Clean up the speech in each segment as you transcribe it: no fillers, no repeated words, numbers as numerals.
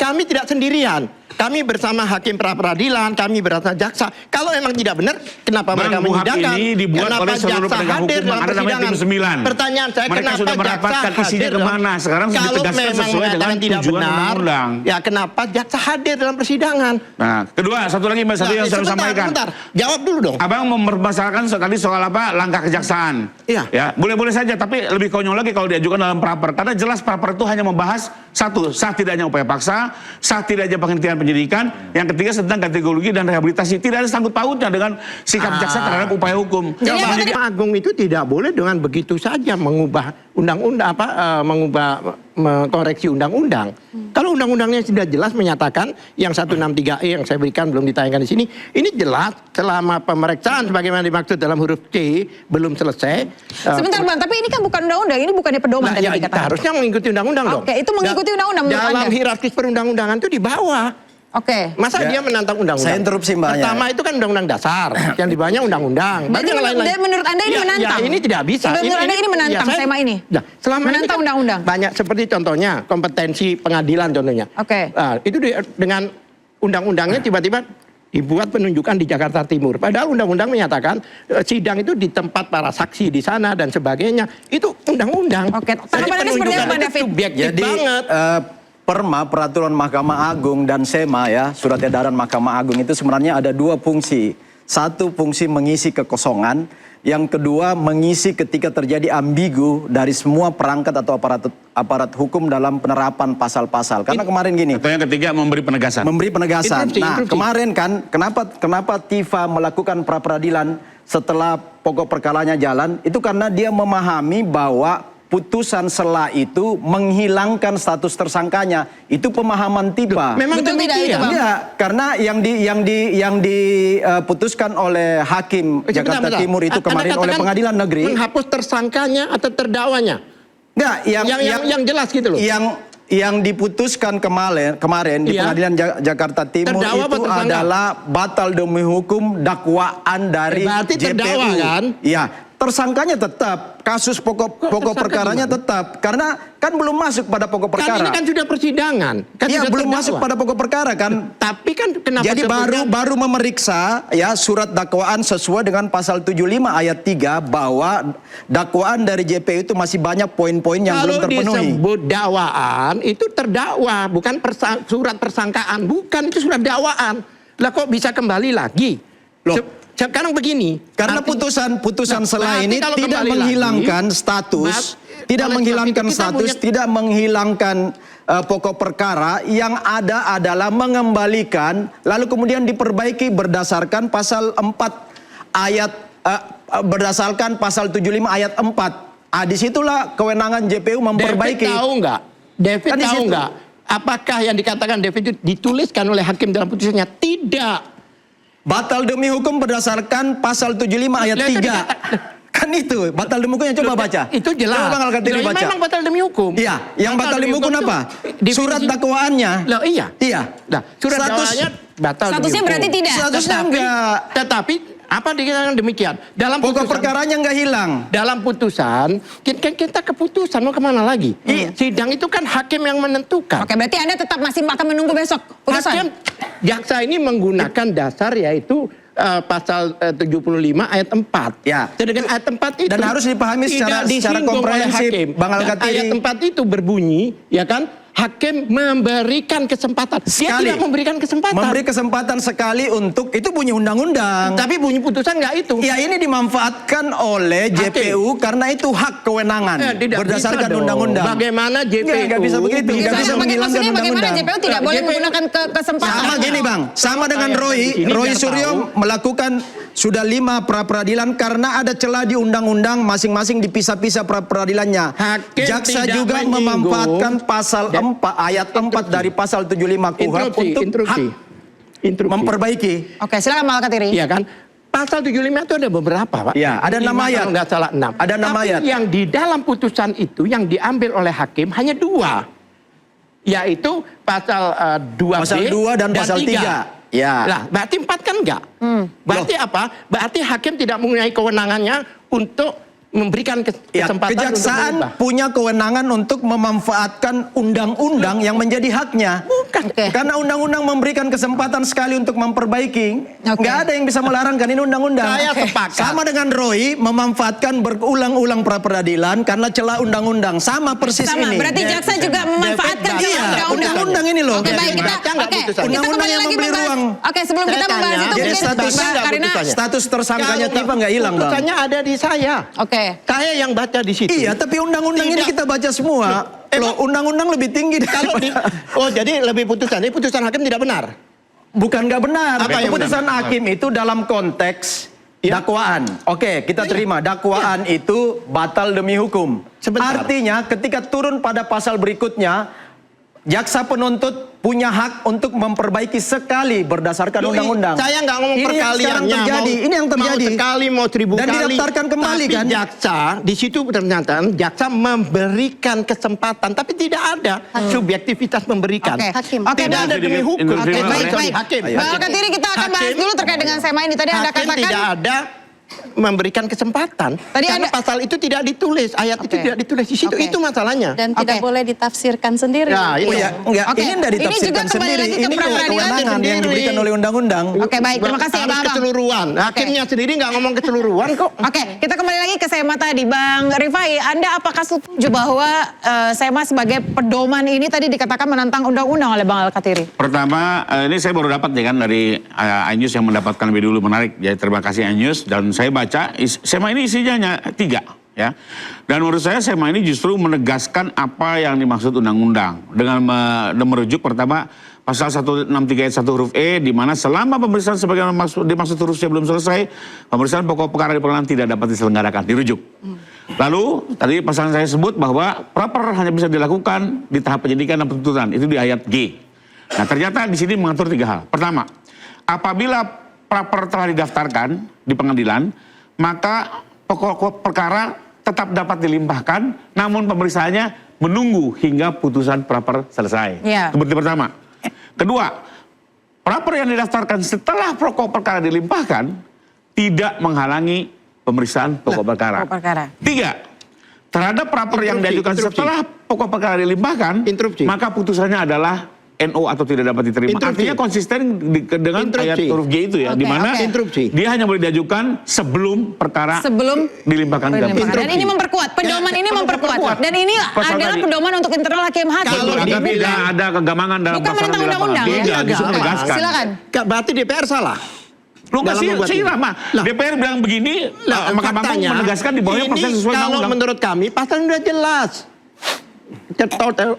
kami tidak sendirian. Kami bersama hakim pra-peradilan, kami bersama jaksa. Kalau memang tidak benar, kenapa mereka menyidangkan? Ini dibuat kenapa oleh seluruh jaksa penegak hadir hukum, dalam ada namanya persidangan? tim 9. Pertanyaan saya, Mereka kenapa sudah jaksa merapatkan isinya hadir kemana? Sekarang sudah kalau ditegaskan memang sesuai dengan tidak tujuan benar, undang-undang. ya kenapa jaksa hadir dalam persidangan? Nah, kedua, satu lagi Mbak Satu yang saya sampaikan. Sebentar, jawab dulu dong. Abang mempermasalahkan tadi soal apa langkah kejaksaan. Iya. Ya, boleh-boleh saja, tapi lebih konyol lagi kalau diajukan dalam praper. Karena jelas praper itu hanya membahas satu, sah tidaknya upaya paksa, sah tidaknya penghentian penyidikan. Yang ketiga tentang kategori dan rehabilitasi. Tidak ada sangkut pautnya dengan sikap jaksa terhadap upaya hukum. Jadi Mahkamah Agung itu tidak boleh dengan begitu saja mengubah undang-undang mengkoreksi undang-undang. Kalau undang-undangnya sudah jelas menyatakan yang 163E yang saya berikan belum ditayangkan di sini, ini jelas selama pemeriksaan sebagaimana dimaksud dalam huruf C belum selesai. Sebentar Bang, tapi ini kan bukan undang-undang, ini bukannya pedoman tadi dikatakan. Harusnya mengikuti undang-undang dong. Oke, itu mengikuti undang-undang menurut dalam Anda? hierarkis perundang-undangan itu di bawah. Oke. Masa dia menantang undang-undang? Saya interupsi Mbak. Pertama itu kan undang-undang dasar, yang di bawahnya undang-undang. Berarti menurut Anda ini menantang? Ya, ini tidak bisa. Menurut Anda ini menantang SEMA ini? Ya, selama menantang ini kan undang-undang? banyak seperti contohnya kompetensi pengadilan contohnya. Oke. Nah, itu dengan undang-undangnya tiba-tiba dibuat penunjukan di Jakarta Timur. Padahal undang-undang menyatakan sidang itu di tempat para saksi di sana dan sebagainya. Itu undang-undang. Oke, tanggapan Anda seperti apa, David? Subjektif banget. Perma, peraturan Mahkamah Agung dan SEMA ya, surat edaran Mahkamah Agung itu sebenarnya ada dua fungsi. Satu fungsi mengisi kekosongan, yang kedua mengisi ketika terjadi ambigu dari semua perangkat atau aparat hukum dalam penerapan pasal-pasal. Karena kemarin gini. Atau yang ketiga memberi penegasan. Memberi penegasan. Instruksi. Kemarin kan kenapa TIFA melakukan pra-peradilan setelah pokok perkaranya jalan, itu karena dia memahami bahwa putusan sela itu menghilangkan status tersangkanya. Itu pemahaman TIFA. Memang Betul tidak itu, Bang? Iya, karena yang diputuskan oleh hakim Jakarta Timur itu kemarin oleh pengadilan negeri. Menghapus tersangkanya atau terdakwanya? Enggak, yang jelas gitu loh. Yang diputuskan kemarin di pengadilan Jakarta Timur Terdakwa itu adalah batal demi hukum dakwaan dari berarti JPU. terdakwa kan? Iya. Tersangkanya tetap, kasus pokok perkaranya tetap, karena kan belum masuk pada pokok perkara. Kan ini kan sudah persidangan. Iya, belum masuk pada pokok perkara kan. Tapi kan kenapa jadi baru memeriksa ya surat dakwaan sesuai dengan pasal 75 ayat 3 bahwa dakwaan dari JPU itu masih banyak poin-poin yang belum terpenuhi. Kalau disebut dakwaan itu terdakwa, bukan surat persangkaan, bukan itu surat dakwaan. Lah kok bisa kembali lagi? Loh. Sekarang begini, karena putusan sela ini tidak menghilangkan status, tidak menghilangkan pokok perkara, yang ada adalah mengembalikan lalu kemudian diperbaiki berdasarkan pasal 4 ayat berdasarkan pasal 75 ayat 4. Disitulah kewenangan JPU memperbaiki. David tahu nggak? David tahu nggak? Apakah yang dikatakan David itu dituliskan oleh hakim dalam putusannya? Tidak. Batal demi hukum berdasarkan pasal 75 ayat 3. Kan itu, batal demi hukumnya coba baca. Itu jelas. Coba Bang Al-Kartini baca. Memang batal demi hukum. Iya, yang batal demi hukum apa? Surat dakwaannya. Loh, iya. Iya. Nah, surat dakwaannya batal demi hukum. Statusnya berarti tidak. Statusnya enggak. Tetapi apa dikatakan demikian? Dalam pokok perkaranya nggak hilang. Dalam putusan, kita keputusan mau kemana lagi? Sidang itu kan hakim yang menentukan. Oke, berarti Anda tetap masih akan menunggu besok putusan? Hakim, jaksa ini menggunakan dasar yaitu pasal 75 ayat 4. Ya. Sedangkan ayat 4 itu dan harus dipahami secara komprehensif, Bang Al-Kartini. Ayat 4 itu berbunyi, ya kan? Hakim memberikan kesempatan. Dia tidak memberikan kesempatan. Memberi kesempatan sekali untuk, itu bunyi undang-undang. Tapi bunyi putusan nggak itu. Ya, ini dimanfaatkan oleh JPU karena itu hak kewenangan berdasarkan undang-undang. Bagaimana JPU? Nggak bisa begitu. Nggak bisa menghilangkan undang-undang. Bagaimana JPU tidak boleh menggunakan kesempatan? Sama gini Bang, sama dengan Roy Suryo melakukan sudah 5 pra-peradilan karena ada celah di undang-undang masing-masing dipisah-pisah pra-peradilannya. Jaksa juga memanfaatkan pasal 4 ayat 4 dari pasal 75 KUHP untuk hak memperbaiki. Oke, silakan Bang Al-Kartini. Iya kan? Pasal 75 itu ada beberapa, Pak. Iya, ada 6 ayat. Kalau nggak salah 6. Ada 6 ayat. Yang di dalam putusan itu yang diambil oleh hakim hanya 2. Yaitu pasal 2B pasal 2 dan pasal 3. Ya. Nah, berarti 4 kan enggak? Berarti apa? Berarti hakim tidak mempunyai kewenangannya untuk memberikan kesempatan kejaksaan untuk mengubah. punya kewenangan untuk memanfaatkan undang-undang yang menjadi haknya. Bukan. Oke. Karena undang-undang memberikan kesempatan sekali untuk memperbaiki. Oke. Nggak ada yang bisa melarang, kan ini undang-undang. Saya sepakat. Sama dengan Roy memanfaatkan berulang-ulang pra peradilan karena celah undang-undang. Sama persis Sama, ini. berarti jaksa juga memanfaatkan Iya, celah undang-undang. undang-undang ini loh. Oke, baik, kita Baca nggak putusannya? Undang-undang kembali yang lagi memberi membahas. ruang. Oke, sebelum Saya kita membahas tanya, itu jadi mungkin status- Mbak Karina. Status tersangkanya Kalau Tifa nggak hilang, Bang. putusannya ada di saya. Oke. Saya yang baca di situ. Iya, tapi undang-undang ini Tidak. kita baca semua. Loh, undang-undang lebih tinggi Kalau di, oh jadi lebih putusan ini putusan hakim tidak benar. Bukan nggak benar. Apa yang Keputusan benar? hakim itu dalam konteks Ya. dakwaan. Oke, kita terima. Dakwaan itu batal demi hukum. Sebentar. Artinya ketika turun pada pasal berikutnya, jaksa penuntut punya hak untuk memperbaiki sekali berdasarkan Loh, undang-undang. Saya nggak ngomong Ini yang sekarang perkaliannya. terjadi. Ini yang terjadi. Mau sekali, mau 1000 Dan kali. didaftarkan kembali, tapi kan? jaksa, di situ ternyata jaksa memberikan kesempatan. Tapi tidak ada subjektivitas memberikan. Oke. Hakim. Oke, Tidak ada Jadi, demi hukum. Oke, baik, Sorry, baik. Hakim. Mbak Alkatiri, kita akan bahas dulu terkait dengan Sema ini. Tadi Anda Hakim katakan tidak ada memberikan kesempatan. Tadi Karena Anda- pasal itu tidak ditulis, ayat itu Oke. tidak ditulis di situ. Oke. Itu masalahnya. Dan tidak Oke. boleh ditafsirkan sendiri. Nah, itu. Oh ya, enggak. Oke, Ini tidak ini juga ditafsirkan kembali sendiri. lagi ke Ini pra-peradilan kewenangan yang sendiri. diberikan oleh undang-undang. Oke, baik. Terima kasih, Harus Abang-abang. keseluruhan. Hakimnya sendiri nggak ngomong keseluruhan kok. Oke, kita kembali lagi ke Sema tadi. Bang Rifai, Anda apakah setuju bahwa Sema sebagai pedoman ini tadi dikatakan menentang undang-undang oleh Bang Alkatiri? Pertama, ini saya baru dapat ya kan dari iNews yang mendapatkan lebih dulu menarik. Jadi terima kasih iNews. Dan saya baca, Sema ini isinya hanya 3. Ya. Dan menurut saya Sema ini justru menegaskan apa yang dimaksud undang-undang. Dengan merujuk pertama pasal 163 ayat 1 huruf E, di mana selama pemeriksaan sebagai dimaksud huruf C belum selesai, pemeriksaan pokok perkara di pengadilan tidak dapat diselenggarakan, dirujuk. Lalu, tadi pasal saya sebut bahwa praper hanya bisa dilakukan di tahap penyidikan dan penuntutan, itu di ayat G. Nah, ternyata di sini mengatur 3 hal. Pertama, apabila praper telah didaftarkan di pengadilan, maka pokok perkara tetap dapat dilimpahkan, namun pemeriksaannya menunggu hingga putusan praper selesai. Iya. Itu bukti pertama. Kedua, praper yang didaftarkan setelah pokok perkara dilimpahkan tidak menghalangi pemeriksaan pokok perkara. Pokok perkara. 3, terhadap praper yang Interupsi, diajukan interupsi. setelah pokok perkara dilimpahkan, Interupsi. maka putusannya adalah NO atau tidak dapat diterima. Interupsi. Artinya konsisten dengan Interupsi. ayat huruf G itu ya, Oke, di mana oke. Interupsi. dia hanya boleh diajukan sebelum perkara Sebelum dilimpahkan ke Dilimpahkan. Dan ini memperkuat, pedoman Ya, ini memperkuat. Dan ini Pasal adalah tadi. pedoman untuk internal hakim hakim. Kalau Betul, agar dibilang- tidak ada kegamangan dalam Bukan pelaksanaan menentang di lapangan. undang-undang, ya? Tidak, justru Enggak. menegaskan. Silakan. Berarti DPR salah. Lu Dalam kasih membuat sih ini. Rama. Lah. DPR bilang begini, Mahkamah Agung faktanya, menegaskan di bawahnya ini proses sesuai kalau undang-undang. menurut kami pasal sudah jelas.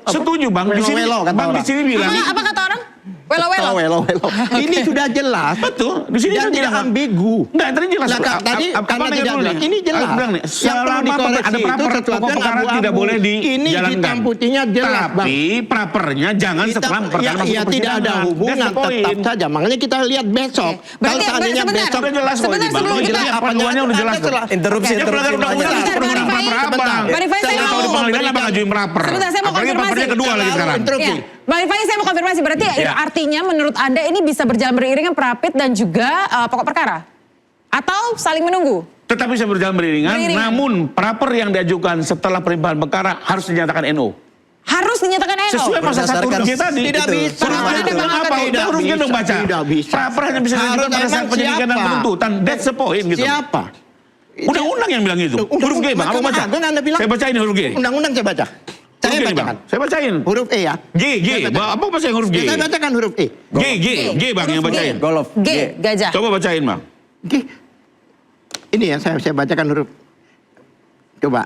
Setuju Bang, di sini Welo, kata Bang di orang. sini bilang. Apa kata orang? Welo-welo. Welo. Ini sudah jelas. Betul, di sini Dan kan tidak bilang. ambigu. Enggak, tadi jelas. Lah, tadi karena yang tidak dulu jelas. nih? Ini jelas. Aku bilang nih, Yang perlu selama dikoreksi ada itu praper, sesuatu pokok yang perkara abu-abu. tidak boleh Ini dijalankan. hitam putihnya jelas, Bang. Tapi prapernya jangan setelah perkara masuk ya ke tidak ada persidangan. hubungan, That's the point. tetap saja. Makanya kita lihat besok. Berarti seandainya sebentar. besok Udah jelas kok Sebentar, ini, Bang. sebelum Udah kita- jelas, panduannya udah jelas. Interupsi, Ya, pelanggar undang-undang, Sebentar, permohonan Bang praper Rifai. abang. Bang Rifai, saya Kalau mau di pengadilan apa ngajuin praper? Sebentar, saya mau Apalagi konfirmasi. prapernya kedua lagi sekarang. Interupsi. Iya. Bang Rifai, saya mau konfirmasi. Berarti Ya. artinya menurut Anda ini bisa berjalan beriringan prapit dan juga pokok perkara? Atau saling menunggu? Tetap bisa berjalan beriringan, Beriringan. namun praper yang diajukan setelah pelimpahan perkara harus dinyatakan NO. Harus dinyatakan NO? Sesuai pasal 1 huruf G tadi. Tidak Itu. bisa. Huruf G itu bilang apa? Itu huruf G dong baca. Tidak bisa. Praper hanya bisa diajukan Harus pada saat emang penyidikan dan siapa? penuntutan. That's the point gitu. Siapa? Undang-undang yang bilang itu. Huruf G Bang, aku baca. Agung Anda bilang. Saya bacain huruf G. Undang-undang saya baca. Saya Huruf G nih, bacakan. Bang. Saya bacain. Huruf E ya. G. Saya bacakan. Apa baca yang huruf G? Saya bacakan huruf E. G Bang yang bacain. Golof. G, gajah. Coba bacain Bang. G. Ini ya saya bacakan huruf. Coba.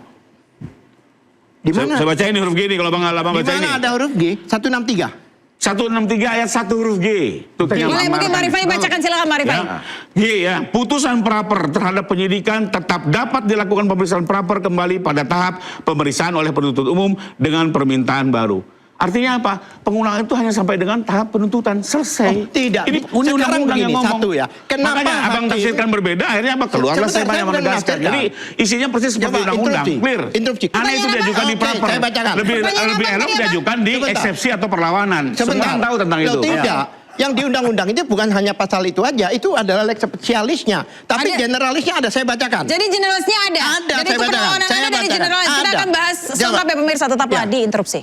Di mana? Saya bacain huruf G nih kalau Bang Alabang Di baca ini. mana ada huruf G? 163. 163 ayat 1 huruf G. Itu tanya Boleh, mungkin Mbak Rifai bacakan, silakan Mbak Rifai. Ya. G ya, putusan praper terhadap penyidikan tetap dapat dilakukan pemeriksaan praper kembali pada tahap pemeriksaan oleh penuntut umum dengan permintaan baru. Artinya apa? Pengulangan itu hanya sampai dengan tahap penuntutan selesai. Oh, tidak. Ini Sekarang undang-undang yang begini, ngomong. satu ya. Kenapa Makanya abang hakim- tafsirkan berbeda, akhirnya apa? Keluarlah Sebentar, saya yang saya menegaskan. menafsirkan. Jadi isinya persis seperti Coba, undang-undang. interupsi. Clear. Interupsi. Karena itu Pertanyaan diajukan apa? di Oke, praper. saya bacakan. Lebih Pertanyaan apa elok tadi, Abang? diajukan di Sebentar. eksepsi atau perlawanan. Semua orang tahu tentang Loh, itu. tidak. Yang di undang-undang itu bukan hanya pasal itu aja, itu adalah lex spesialisnya. Tapi generalisnya ada, saya bacakan. Jadi generalisnya ada. Ada, jadi saya itu bacakan. perlawanannya dari generalis. Kita akan bahas selengkapnya pemirsa, tetaplah di Interupsi.